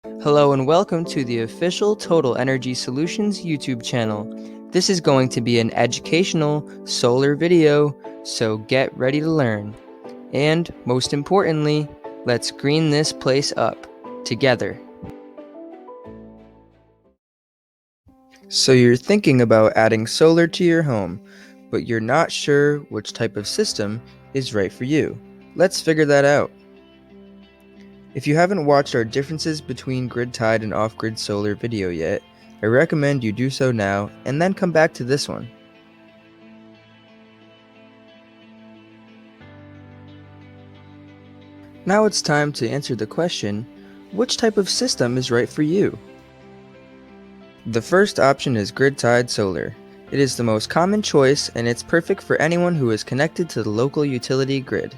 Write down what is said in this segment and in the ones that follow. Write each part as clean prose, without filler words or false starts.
Hello and welcome to the official Total Energy Solutions YouTube channel. This is going to be an educational solar video, so get ready to learn. And most importantly, let's green this place up together. So you're thinking about adding solar to your home, but you're not sure which type of system is right for you. Let's figure that out. If you haven't watched our differences between grid-tied and off-grid solar video yet, I recommend you do so now and then come back to this one. Now it's time to answer the question, which type of system is right for you? The first option is grid-tied solar. It is the most common choice and it's perfect for anyone who is connected to the local utility grid.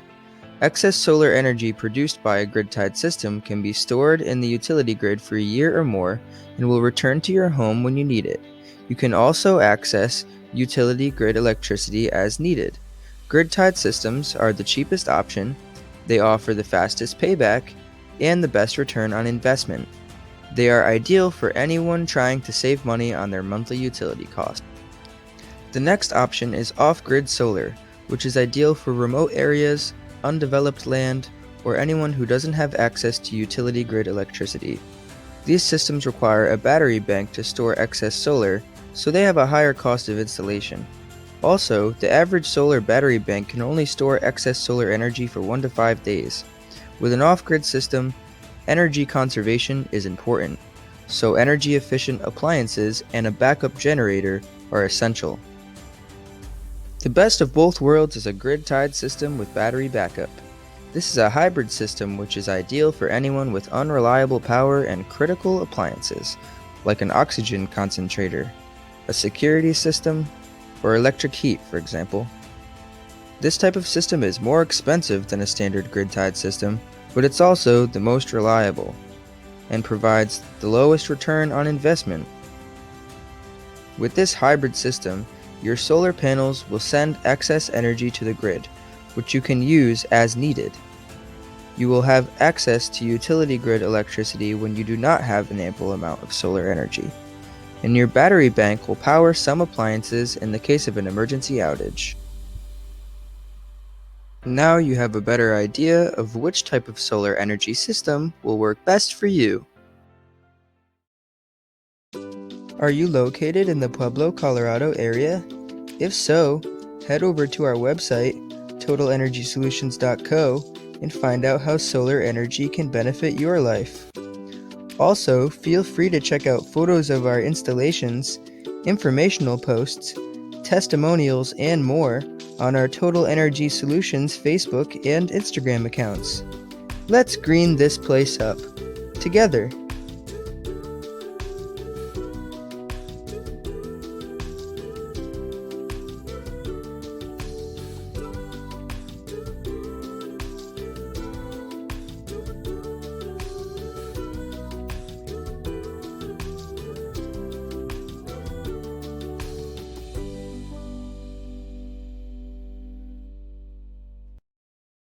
Excess solar energy produced by a grid-tied system can be stored in the utility grid for a year or more and will return to your home when you need it. You can also access utility grid electricity as needed. Grid-tied systems are the cheapest option, they offer the fastest payback, and the best return on investment. They are ideal for anyone trying to save money on their monthly utility costs. The next option is off-grid solar, which is ideal for remote areas, undeveloped land, or anyone who doesn't have access to utility grid electricity. These systems require a battery bank to store excess solar, so they have a higher cost of installation. Also, the average solar battery bank can only store excess solar energy for 1 to 5 days. With an off-grid system, energy conservation is important, so energy-efficient appliances and a backup generator are essential. The best of both worlds is a grid-tied system with battery backup. This is a hybrid system which is ideal for anyone with unreliable power and critical appliances, like an oxygen concentrator, a security system, or electric heat, for example. This type of system is more expensive than a standard grid-tied system, but it's also the most reliable and provides the lowest return on investment. With this hybrid system, your solar panels will send excess energy to the grid, which you can use as needed. You will have access to utility grid electricity when you do not have an ample amount of solar energy, and your battery bank will power some appliances in the case of an emergency outage. Now you have a better idea of which type of solar energy system will work best for you. Are you located in the Pueblo, Colorado area? If so, head over to our website, totalenergysolutions.co, and find out how solar energy can benefit your life. Also, feel free to check out photos of our installations, informational posts, testimonials, and more on our Total Energy Solutions Facebook and Instagram accounts. Let's green this place up together.